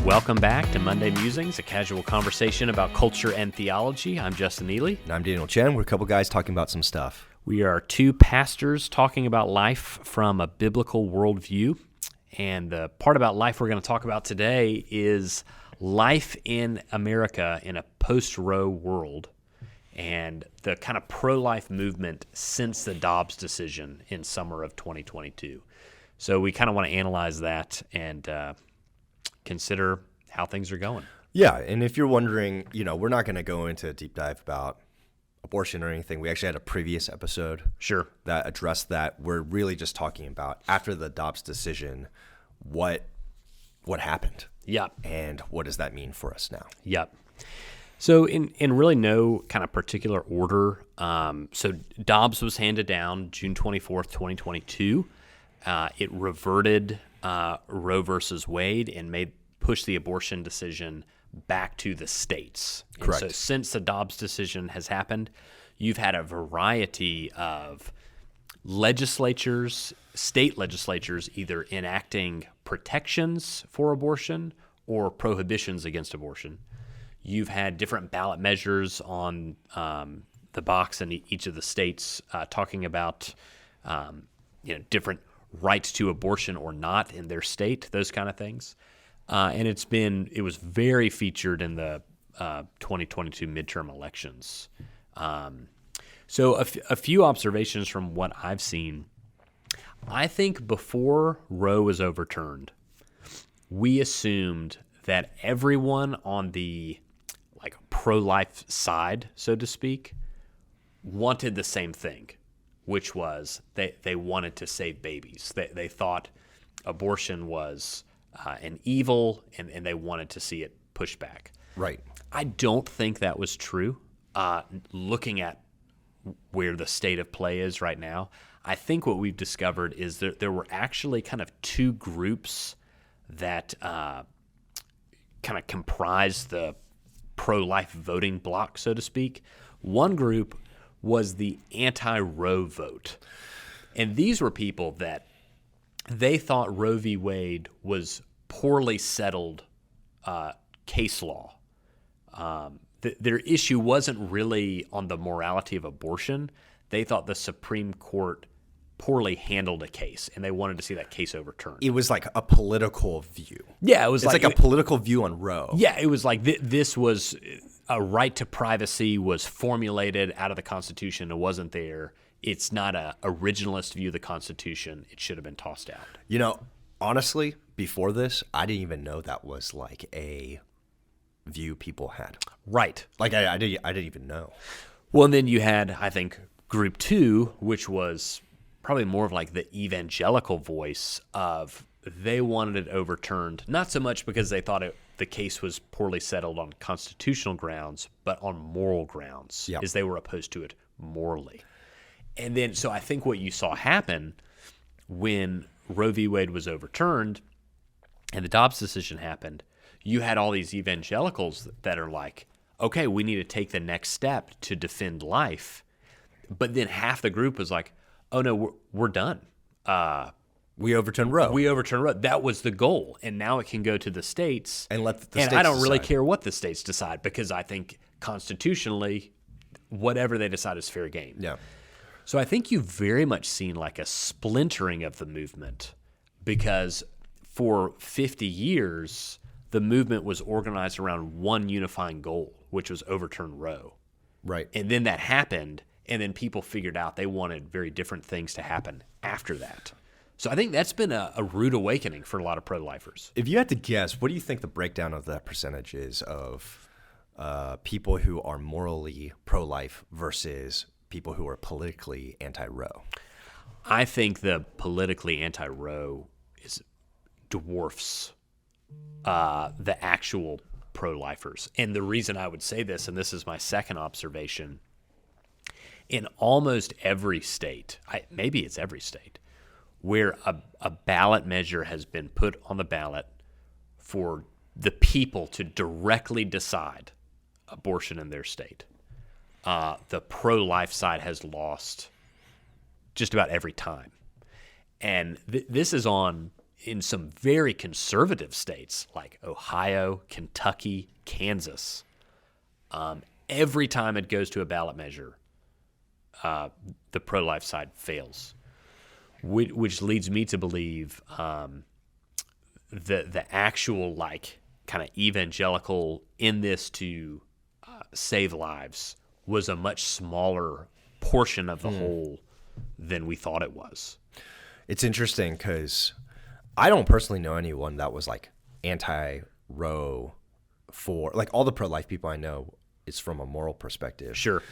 Welcome back to Monday Musings, a casual conversation about culture and theology. I'm Justin Neely. And I'm Daniel Chen. We're a couple guys talking about some stuff. We are two pastors talking about life from a biblical worldview. And the part about life we're going to talk about today is life in America in a post-Roe world and the kind of pro-life movement since the Dobbs decision in summer of 2022. So we kind of want to analyze that and consider how things are going. Yeah, and if you're wondering, we're not going to go into a deep dive about abortion or anything. We actually had a previous episode that addressed that. We're really just talking about after the Dobbs decision, what happened. Yep. And what does that mean for us now? Yep. So in really no kind of particular order, so Dobbs was handed down June 24th, 2022. It reverted Roe versus Wade and pushed the abortion decision back to the states. Correct. And so since the Dobbs decision has happened, you've had a variety of state legislatures, either enacting protections for abortion or prohibitions against abortion. You've had different ballot measures on the box in each of the states talking about different rights to abortion or not in their state, those kind of things. And it was very featured in the 2022 midterm elections. So a few observations from what I've seen. I think before Roe was overturned, we assumed that everyone on the pro-life side, so to speak, wanted the same thing, which was they wanted to save babies. They thought abortion was an evil, and they wanted to see it pushed back. Right. I don't think that was true. Looking at where the state of play is right now, I think what we've discovered is that there were actually kind of two groups that kind of comprised the pro-life voting bloc, so to speak. One group was the anti-Roe vote. And these were people that they thought Roe v. Wade was poorly settled case law. Their issue wasn't really on the morality of abortion. They thought the Supreme Court poorly handled a case, and they wanted to see that case overturned. It was like a political view. Yeah, it's like a political view on Roe. Yeah, it was like this was a right to privacy was formulated out of the Constitution. It wasn't there. It's not a originalist view of the Constitution. It should have been tossed out. Honestly, before this, I didn't even know that was like a view people had. Right. I didn't even know. Well, and then you had, I think, Group 2, which was probably more of like the evangelical voice of they wanted it overturned, not so much because they thought the case was poorly settled on constitutional grounds, but on moral grounds, as they were opposed to it morally. And then, so I think what you saw happen when Roe v. Wade was overturned and the Dobbs decision happened, you had all these evangelicals that are like, okay, we need to take the next step to defend life. But then half the group was like, oh no, we're done. We overturned Roe. That was the goal, and now it can go to the states. And let the states And I don't really decide. care what the states decide, because I think constitutionally, whatever they decide is fair game. Yeah. So I think you've very much seen like a splintering of the movement, because for 50 years, the movement was organized around one unifying goal, which was overturn Roe. Right. And then that happened, and then people figured out they wanted very different things to happen after that. So I think that's been a rude awakening for a lot of pro-lifers. If you had to guess, what do you think the breakdown of that percentage is of people who are morally pro-life versus people who are politically anti-Roe? I think the politically anti-Roe dwarfs the actual pro-lifers. And the reason I would say this, and this is my second observation, in almost every state, maybe it's every state, where a ballot measure has been put on the ballot for the people to directly decide abortion in their state, the pro-life side has lost just about every time. And this is on in some very conservative states like Ohio, Kentucky, Kansas, every time it goes to a ballot measure, the pro-life side fails, which leads me to believe the actual like kind of evangelical in this to save lives was a much smaller portion of the whole than we thought it was. It's interesting because I don't personally know anyone that was like anti-Roe for like all the pro-life people I know is from a moral perspective. Sure.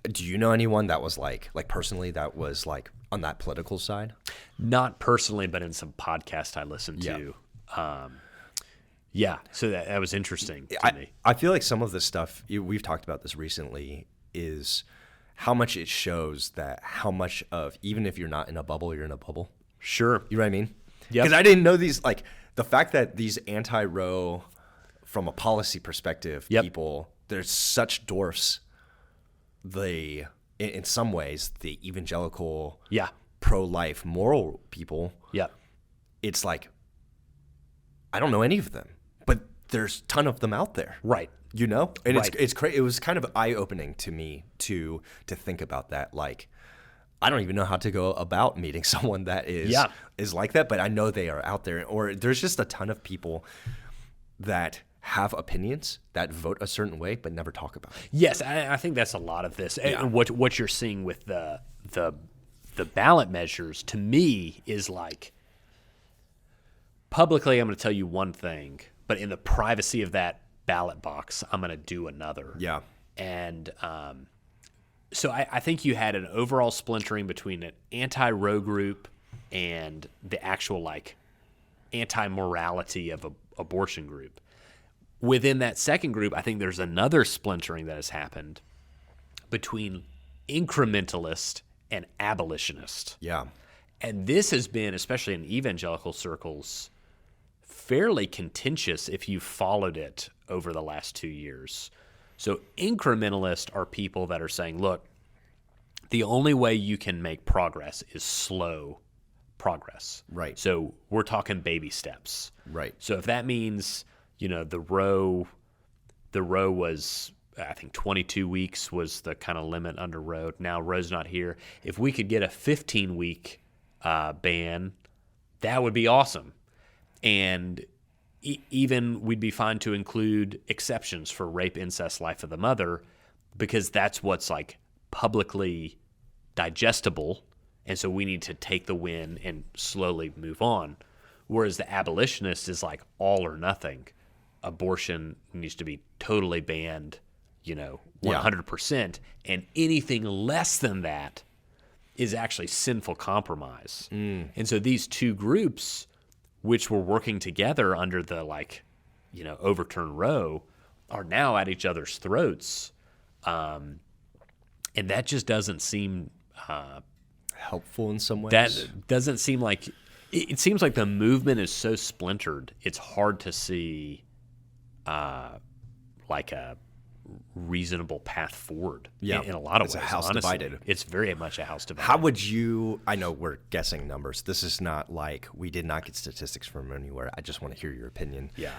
Do you know anyone that was like personally that was like on that political side? Not personally, but in some podcast I listened to. Yeah, so that was interesting to me. I feel like some of this stuff, we've talked about this recently, is how much it shows that how much of, even if you're not in a bubble, you're in a bubble. Sure. You know what I mean? Yeah. Because I didn't know these, like the fact that these anti-Roe, from a policy perspective, people, there's such dwarfs. In some ways, the evangelical, pro-life, moral people, it's like, I don't know any of them, but there's a ton of them out there. Right. You know? And it's crazy. It was kind of eye-opening to me to think about that. Like, I don't even know how to go about meeting someone that is like that, but I know they are out there. Or there's just a ton of people that have opinions that vote a certain way but never talk about it. Yes, I think that's a lot of this. And what you're seeing with the ballot measures, to me, is like, publicly, I'm going to tell you one thing, but in the privacy of that ballot box, I'm going to do another. Yeah. And so I think you had an overall splintering between an anti-Roe group and the actual like anti-morality of abortion group. Within that second group, I think there's another splintering that has happened between incrementalist and abolitionist. Yeah. And this has been, especially in evangelical circles, fairly contentious if you followed it over the last 2 years. So incrementalists are people that are saying, look, the only way you can make progress is slow progress. Right. So we're talking baby steps. Right. So if that means, the Roe was, I think 22 weeks was the kind of limit under Roe. Now Roe's not here. If we could get a 15-week ban, that would be awesome. And even we'd be fine to include exceptions for rape, incest, life of the mother, because that's what's like publicly digestible. And so we need to take the win and slowly move on. Whereas the abolitionist is like all or nothing. Abortion needs to be totally banned, 100%. And anything less than that is actually sinful compromise. And so these two groups, which were working together under the overturn Roe, are now at each other's throats. And that just doesn't seem helpful in some ways. That doesn't seem like it seems like the movement is so splintered. It's hard to see like a reasonable path forward. In a lot of ways. It's a house honestly. divided. It's very much a house divided. How would you? I know we're guessing numbers. This is not like we did not get statistics from anywhere. I just want to hear your opinion. Yeah.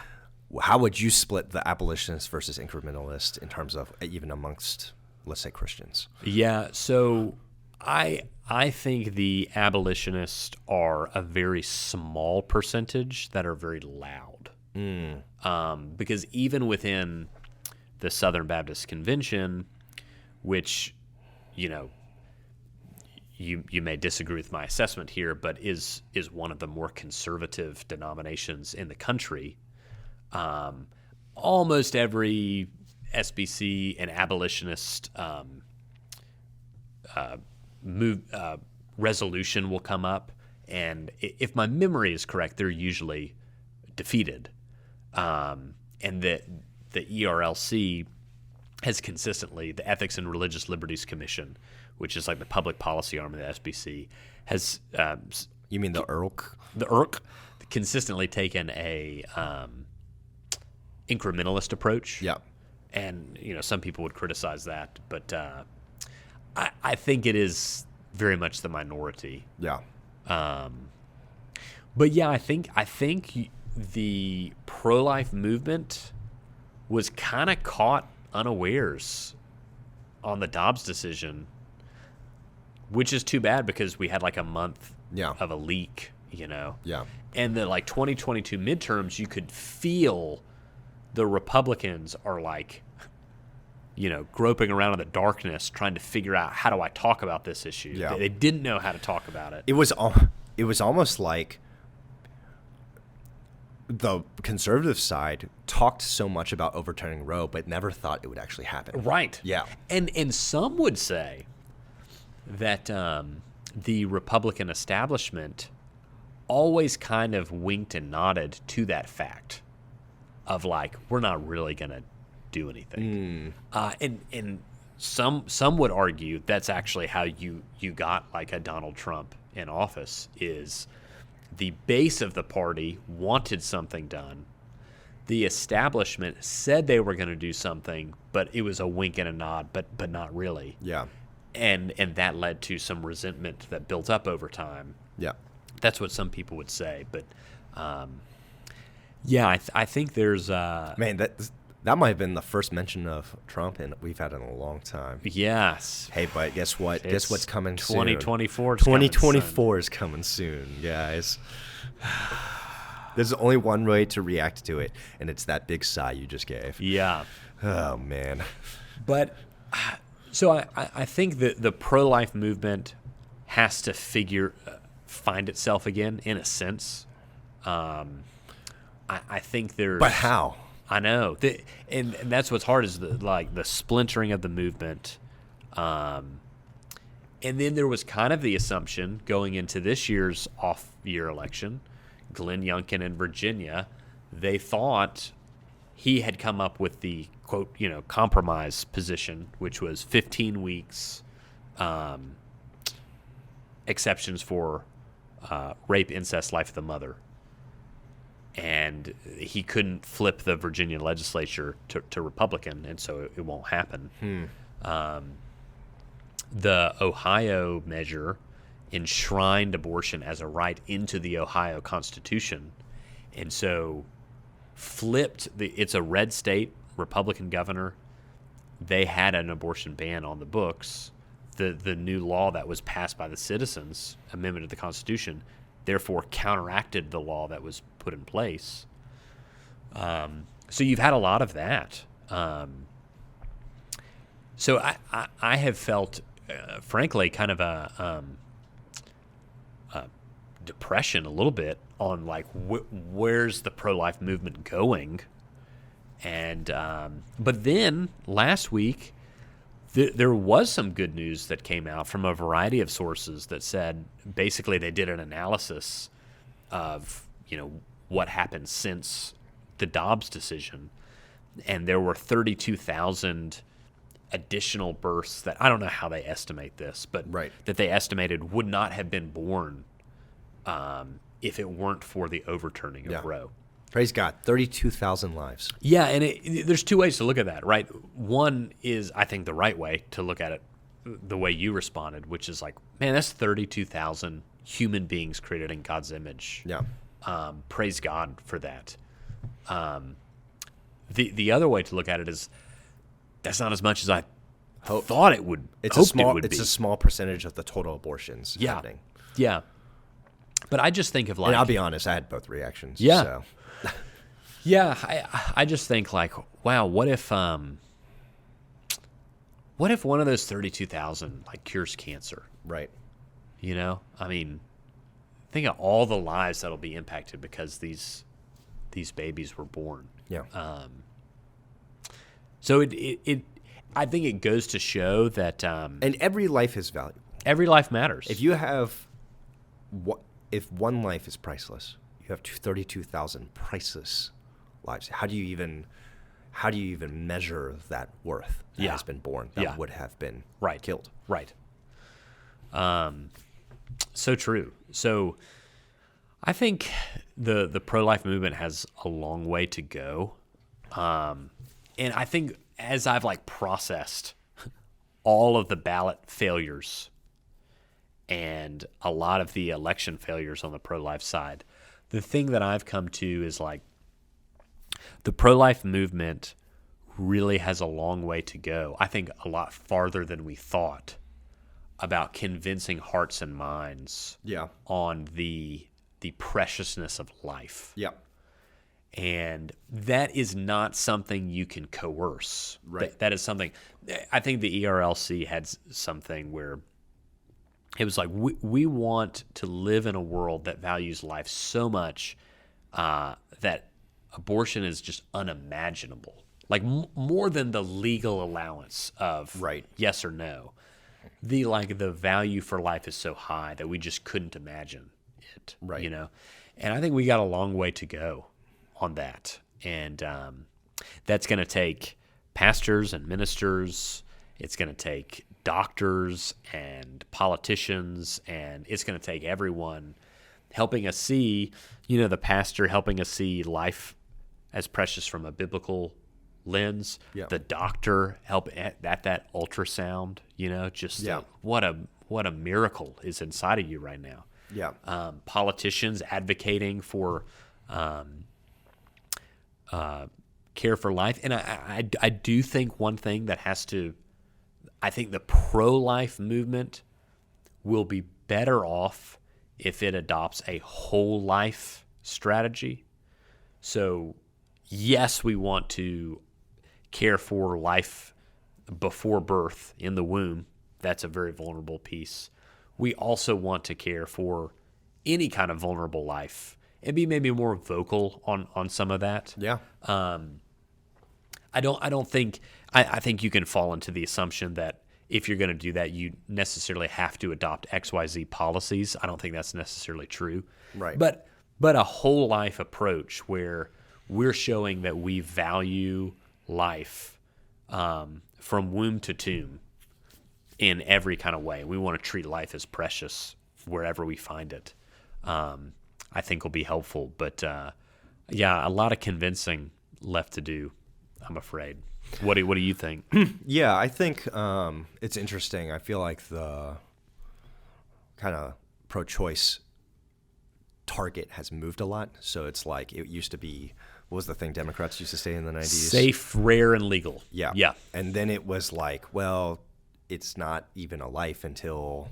How would you split the abolitionist versus incrementalist in terms of even amongst, let's say, Christians? Yeah. So I think the abolitionists are a very small percentage that are very loud. Because even within the Southern Baptist Convention, which, you may disagree with my assessment here, but is one of the more conservative denominations in the country. Almost every SBC and abolitionist resolution will come up, and if my memory is correct, they're usually defeated. And the ERLC has consistently, the Ethics and Religious Liberties Commission, which is like the public policy arm of the SBC, has you mean the IRC? The IRC consistently taken a incrementalist approach. Yeah. And some people would criticize that, but I think it is very much the minority. Yeah. But yeah, I think the pro-life movement was kind of caught unawares on the Dobbs decision, which is too bad because we had like a month of a leak, Yeah. And the 2022 midterms, you could feel the Republicans are like, groping around in the darkness trying to figure out, how do I talk about this issue? Yeah. They didn't know how to talk about it. It was almost like the conservative side talked so much about overturning Roe, but never thought it would actually happen. Right. Yeah. And some would say that the Republican establishment always kind of winked and nodded to that fact of like, we're not really going to do anything. And some would argue that's actually how you got like a Donald Trump in office, is the base of the party wanted something done. The establishment said they were going to do something, but it was a wink and a nod, but not really. Yeah. And that led to some resentment that built up over time. Yeah. That's what some people would say. But, yeah, I think there's... Man, that might have been the first mention of Trump we've had in a long time. Yes. Hey, but guess what? Guess what's coming 2024 soon? 2024 is coming soon, guys. There's only one way to react to it, and it's that big sigh you just gave. Yeah. Oh, man. But so I think that the pro-life movement has to find itself again, in a sense. I think there's... But how? I know, and that's what's hard, is the splintering of the movement, and then there was kind of the assumption going into this year's off-year election, Glenn Youngkin in Virginia, they thought he had come up with the quote, compromise position, which was 15 weeks, exceptions for rape, incest, life of the mother. And he couldn't flip the Virginia legislature to Republican, and so it won't happen. The Ohio measure enshrined abortion as a right into the Ohio Constitution, and so flipped it's a red state, Republican governor. They had an abortion ban on the books. The new law that was passed by the citizens, amendment of the Constitution, therefore counteracted the law that was put in place. So you've had a lot of that. So I have felt, frankly, kind of a depression a little bit on like where's the pro-life movement going, and but then last week there was some good news that came out from a variety of sources that said basically they did an analysis of what happened since the Dobbs decision, and there were 32,000 additional births that I don't know how they estimate this, but that they estimated would not have been born if it weren't for the overturning of Roe. Praise God, 32,000 lives. Yeah, and there's two ways to look at that, right? One is, I think, the right way to look at it, the way you responded, which is like, man, that's 32,000 human beings created in God's image. Yeah. Praise God for that. The other way to look at it is, that's not as much as I thought it would. It's a small percentage of the total abortions happening. Yeah. But I just think of like, and I'll be honest, I had both reactions. Yeah. So. Yeah, I just think like, wow, what if one of those 32,000 like cures cancer? Right. I mean, think of all the lives that'll be impacted because these babies were born. Yeah. So I think it goes to show that and every life is valuable. Every life matters. If one life is priceless, you have 32,000 priceless lives. How do you even measure that worth that has been born, that would have been killed? Right. So true. So I think the pro-life movement has a long way to go. And I think as I've like processed all of the ballot failures and a lot of the election failures on the pro-life side, the thing that I've come to is like the pro-life movement really has a long way to go. I think a lot farther than we thought about convincing hearts and minds on the preciousness of life. Yeah. And that is not something you can coerce. Right. That is something, I think the ERLC had something where it was like, we want to live in a world that values life so much that abortion is just unimaginable. Like more than the legal allowance of yes or no. The value for life is so high that we just couldn't imagine it. Right. You know? And I think we got a long way to go on that. And that's going to take pastors and ministers. It's going to take doctors and politicians, and it's going to take everyone helping us see, the pastor helping us see life as precious from a biblical lens, the doctor help at that ultrasound, what a miracle is inside of you right now. Yeah. Politicians advocating for care for life. And I do think one thing that I think the pro-life movement will be better off if it adopts a whole life strategy. So yes, we want to care for life before birth in the womb. That's a very vulnerable piece. We also want to care for any kind of vulnerable life and be maybe more vocal on some of that. Yeah. I think you can fall into the assumption that if you're going to do that, you necessarily have to adopt XYZ policies. I don't think that's necessarily true. Right. But a whole life approach where we're showing that we value life from womb to tomb in every kind of way. We want to treat life as precious wherever we find it. I think will be helpful. But a lot of convincing left to do, I'm afraid. What do you think? Yeah, I think it's interesting. I feel like the kind of pro-choice target has moved a lot. So it's like it used to be, what was the thing Democrats used to say in the 90s? Safe, rare, and legal. Yeah. Yeah. And then it was like, well, it's not even a life until,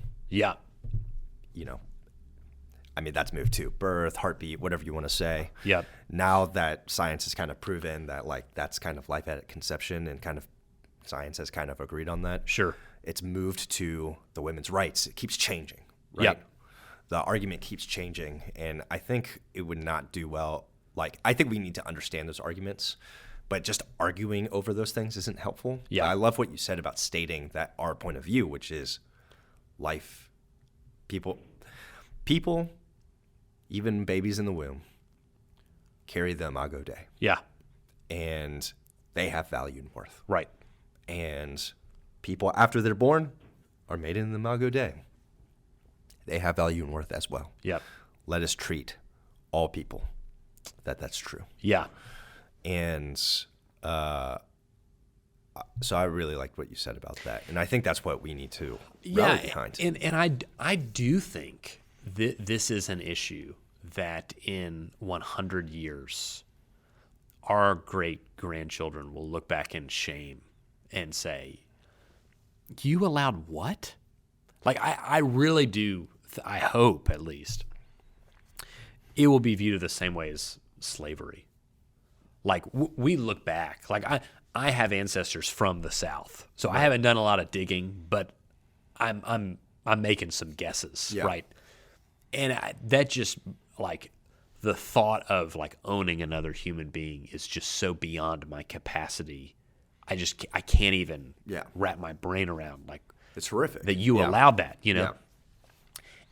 that's moved to birth, heartbeat, whatever you want to say. Yeah. Now that science has kind of proven that that's kind of life at conception and kind of science has kind of agreed on that. Sure. It's moved to the women's rights. It keeps changing, right? Yep. The argument keeps changing, and I think it would not do well. I think we need to understand those arguments, but just arguing over those things isn't helpful. Yeah. I love what you said about stating that our point of view, which is life, people, even babies in the womb, carry the Imago Dei. Yeah. And they have value and worth. Right. And people after they're born are made in the Imago Dei. They have value and worth as well. Yep. Let us treat all people that's true. Yeah. And so I really liked what you said about that. And I think that's what we need to rally behind. And I do think this is an issue that in 100 years, our great-grandchildren will look back in shame and say, you allowed what? I really do, I hope at least, it will be viewed the same way as slavery. We look back. I have ancestors from the South, so I haven't done a lot of digging, but I'm making some guesses, right? And that just the thought of owning another human being is just so beyond my capacity. I can't even wrap my brain around it's horrific that you allowed that,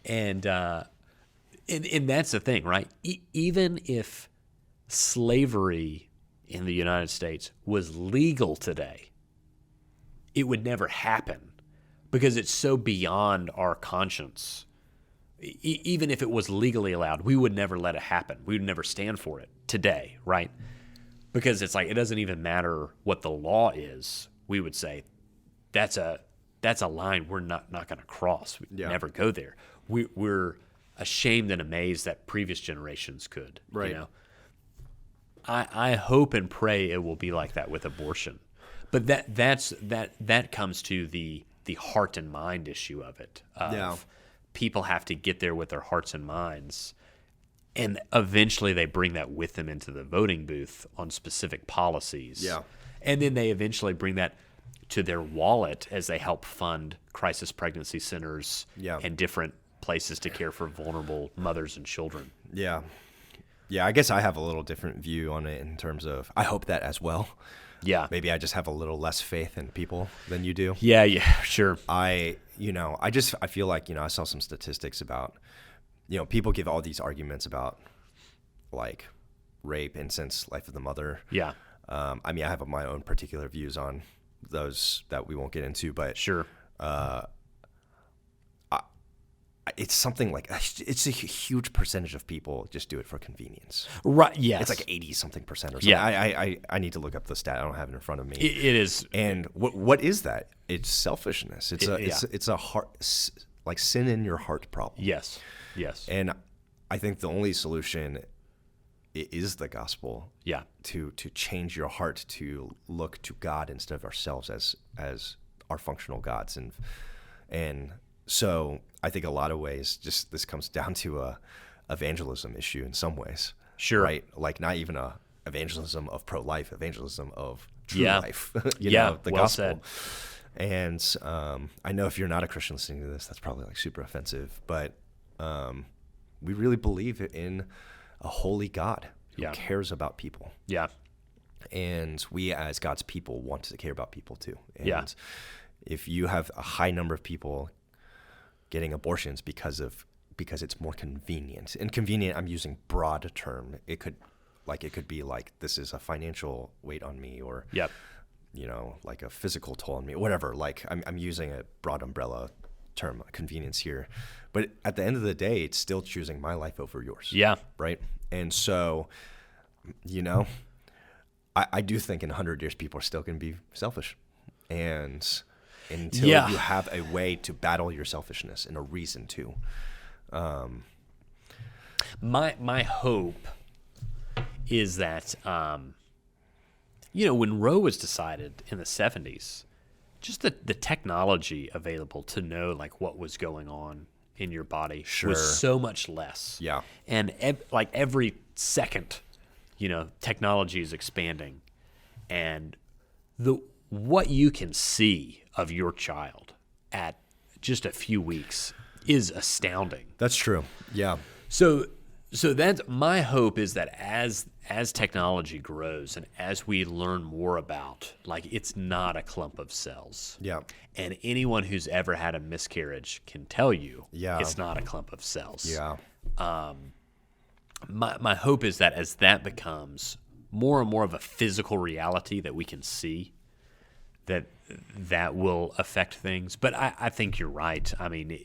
And that's the thing, right? Even if slavery in the United States was legal today, it would never happen because it's so beyond our conscience. Even if it was legally allowed, we would never let it happen. We would never stand for it today, right? Because it's it doesn't even matter what the law is. We would say that's a line we're not going to cross. We never go there. We're ashamed and amazed that previous generations could. Right. You know? I hope and pray it will be like that with abortion. But that comes to the heart and mind issue of it. People have to get there with their hearts and minds, and eventually they bring that with them into the voting booth on specific policies. Yeah. And then they eventually bring that to their wallet as they help fund crisis pregnancy centers and different places to care for vulnerable mothers and children. Yeah. Yeah, I guess I have a little different view on it in terms of I hope that as well. Yeah. Maybe I just have a little less faith in people than you do. Yeah, sure. I feel like, I saw some statistics about, people give all these arguments about like rape, incest, life of the mother. Yeah. I have my own particular views on those that we won't get into, but sure. It's something like it's a huge percentage of people just do it for convenience. Right. Yes. It's like 80-something percent or something. Yeah. I need to look up the stat. I don't have it in front of me. It is. And what is that? It's selfishness. It's a heart, like sin in your heart problem. Yes. And I think the only solution is the gospel. Yeah. To change your heart to look to God instead of ourselves as our functional gods, and so I think a lot of ways just this comes down to a evangelism issue in some ways. Sure. Right? Like not even a evangelism of pro-life, evangelism of true life. The well gospel. Said. And I know if you're not a Christian listening to this, that's probably like super offensive, but we really believe in a holy God who cares about people. Yeah. And we as God's people want to care about people too. And if you have a high number of people getting abortions because it's more convenient. And convenient, I'm using broad term. It could be like this is a financial weight on me, or like a physical toll on me, whatever. Like I'm using a broad umbrella term, convenience here. But at the end of the day, it's still choosing my life over yours. Yeah. Right. And so, I do think in 100 years people are still going to be selfish, and until you have a way to battle your selfishness and a reason to. My hope is that, when Roe was decided in the 70s, just the technology available to know like what was going on in your body was so much less. Yeah. And every second, technology is expanding, and what you can see of your child at just a few weeks is astounding. That's true. Yeah. So that's my hope, is that as technology grows and as we learn more about, like, it's not a clump of cells. Yeah. And anyone who's ever had a miscarriage can tell you it's not a clump of cells. Yeah. My hope is that as that becomes more and more of a physical reality that we can see, that will affect things. But I think you're right. I mean,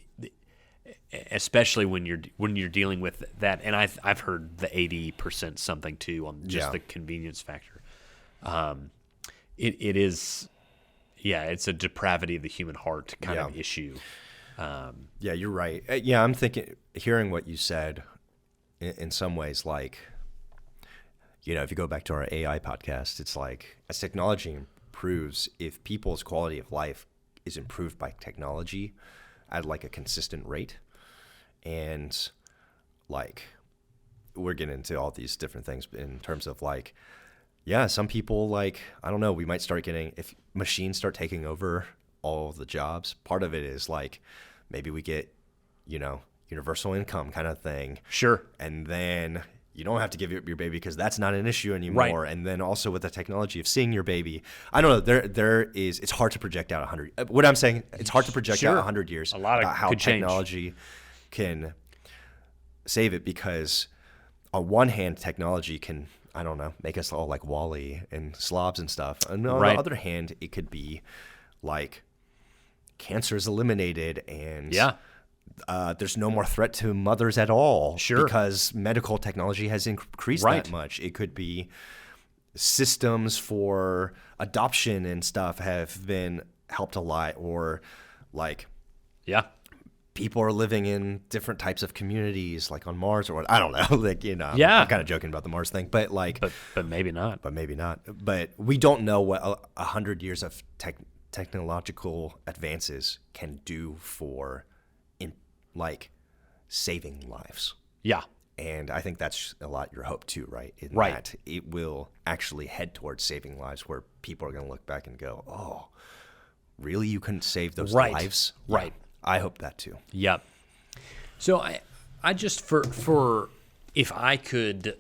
especially when you're dealing with that, and I've heard the 80% something too on just the convenience factor. It is, it's a depravity of the human heart kind of issue. Yeah, you're right. I'm hearing what you said in some ways, like, if you go back to our AI podcast, it's like as technology improves, if people's quality of life is improved by technology at like a consistent rate, and like we're getting into all these different things in terms of like, some people, like, I don't know, we might start getting, if machines start taking over all of the jobs, part of it is like maybe we get, universal income kind of thing. Sure. And then you don't have to give your baby because that's not an issue anymore. Right. And then also with the technology of seeing your baby, I don't know, it's hard to project out 100. What I'm saying, it's hard to project out 100 years a lot of how technology can save it, because on one hand, technology can, I don't know, make us all like Wall-E and slobs and stuff. And on the other hand, it could be like cancer is eliminated, and there's no more threat to mothers at all because medical technology has increased that much. It could be systems for adoption and stuff have been helped a lot, or like people are living in different types of communities, like on Mars or what. I don't know. Like, Yeah. I'm kind of joking about the Mars thing, but like, but maybe not. But maybe not. But we don't know what 100 years of technological advances can do for, like, saving lives. Yeah. And I think that's a lot your hope too, right? In Right. that it will actually head towards saving lives, where people are going to look back and go, "Oh, really? You couldn't save those lives?" Right. Yeah, I hope that too. Yep. So I just for if I could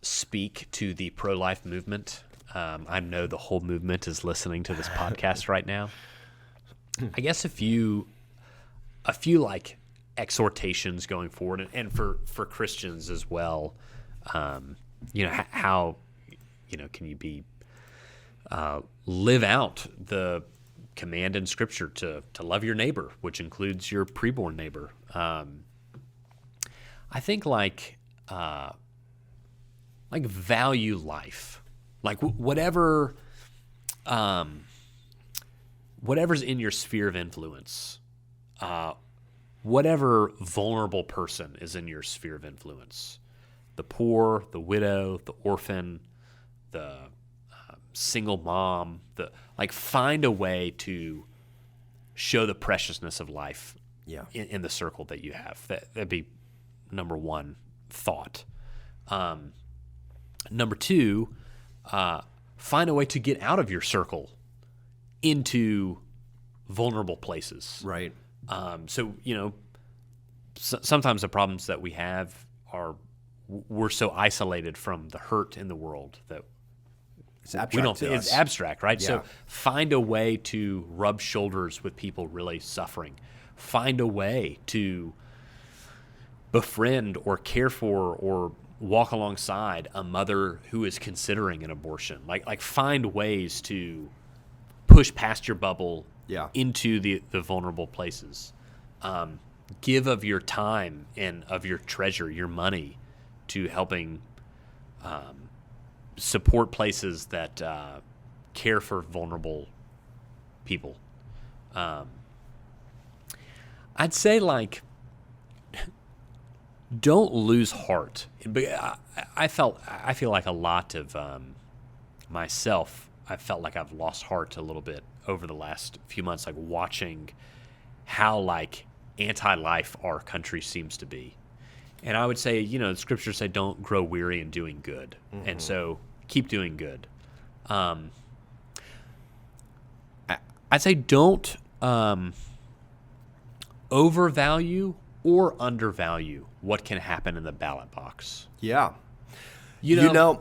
speak to the pro-life movement, I know the whole movement is listening to this podcast right now. I guess a few like exhortations going forward, and for Christians as well. How can you be live out the command in Scripture to love your neighbor, which includes your preborn neighbor. I think like value life, like whatever's in your sphere of influence, whatever vulnerable person is in your sphere of influence, the poor, the widow, the orphan, the single mom, find a way to show the preciousness of life in the circle that you have. That'd be number one thought. Number two, find a way to get out of your circle into vulnerable places. Right. Sometimes the problems that we have are we're so isolated from the hurt in the world that it's abstract. It's abstract, right? Yeah. So find a way to rub shoulders with people really suffering. Find a way to befriend or care for or walk alongside a mother who is considering an abortion. Like find ways to push past your bubble into the vulnerable places. Give of your time and of your treasure, your money, to helping support places that care for vulnerable people. I'd say don't lose heart. I feel like a lot of myself. I felt like I've lost heart a little bit over the last few months, like watching how anti-life our country seems to be. And I would say, the scriptures say don't grow weary in doing good. Mm-hmm. And so keep doing good. I'd say don't overvalue or undervalue what can happen in the ballot box. Yeah. Don't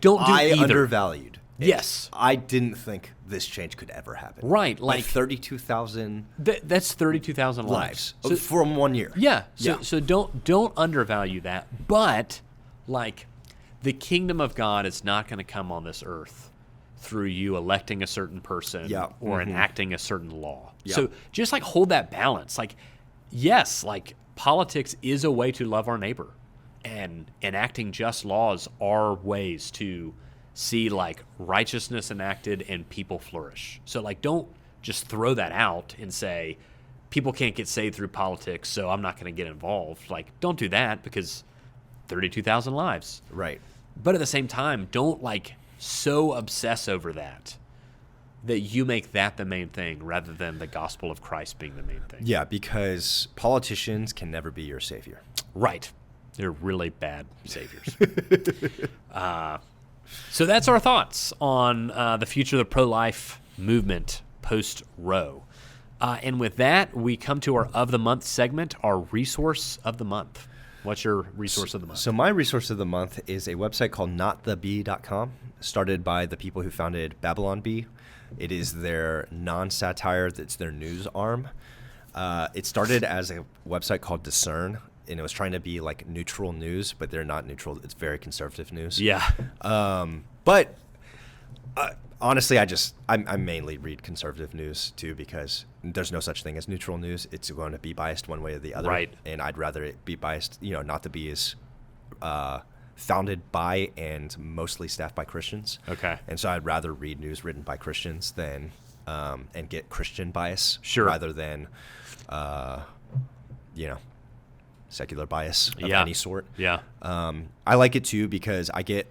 do either. I undervalued. Yes. I didn't think this change could ever happen. Right. 32,000. That's 32,000 lives. So, from 1 year. Yeah. So don't undervalue that. But the kingdom of God is not going to come on this earth through you electing a certain person or enacting a certain law. Yeah. So just hold that balance. Yes, politics is a way to love our neighbor, and enacting just laws are ways to see righteousness enacted and people flourish. So don't just throw that out and say people can't get saved through politics, so I'm not going to get involved. Don't do that, because 32,000 lives. Right. But at the same time, don't so obsess over that you make that the main thing rather than the gospel of Christ being the main thing. Yeah, because politicians can never be your savior. Right. They're really bad saviors. So that's our thoughts on the future of the pro-life movement post-Roe. And with that, we come to our Of the Month segment, our resource of the month. What's your resource of the month? So my resource of the month is a website called notthebee.com, started by the people who founded Babylon Bee. It is their non-satire, it's their news arm. It started as a website called Discern, and it was trying to be neutral news, but they're not neutral. It's very conservative news. Yeah. But honestly, I mainly read conservative news too, because there's no such thing as neutral news. It's going to be biased one way or the other. Right. And I'd rather it be biased. Not to be is founded by and mostly staffed by Christians. Okay. And so I'd rather read news written by Christians than and get Christian bias. Sure. Rather than secular bias of Yeah. any sort. Yeah. I like it too because I get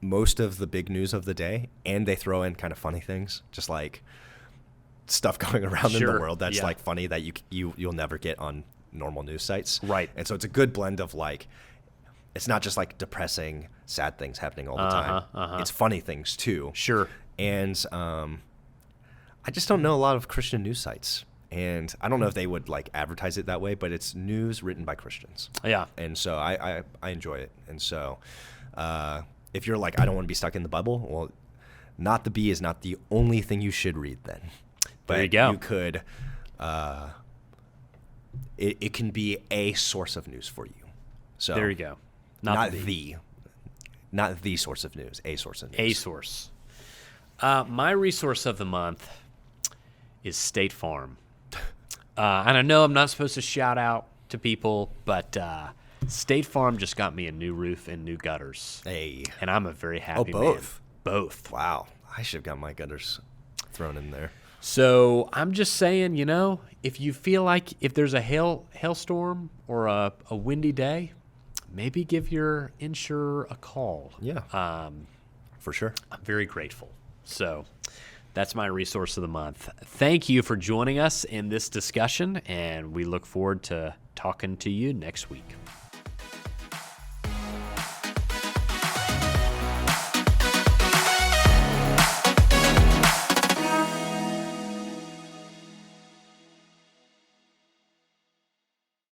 most of the big news of the day, and they throw in kind of funny things, just like stuff going around in the Sure. world that's Yeah. like funny that you'll never get on normal news sites. Right. And so it's a good blend of like, it's not just like depressing, sad things happening all the time. It's funny things too. Sure. And I just don't know a lot of Christian news sites. And I don't know if they would like advertise it that way, but it's news written by Christians. Yeah. And so I enjoy it. And so if you're like, I don't want to be stuck in the bubble, well, Not the Bee is not the only thing you should read then. But there you go. You could, it can be a source of news for you. So There you go. Not the source of news, a source of news. A source. My resource of the month is State Farm. And I know I'm not supposed to shout out to people, but State Farm just got me a new roof and new gutters. Hey. And I'm a very happy man. both? Both. Wow. I should have got my gutters thrown in there. So I'm just saying, if you feel like if there's a hailstorm or a windy day, maybe give your insurer a call. Yeah. For sure. I'm very grateful. So that's my resource of the month. Thank you for joining us in this discussion, and we look forward to talking to you next week.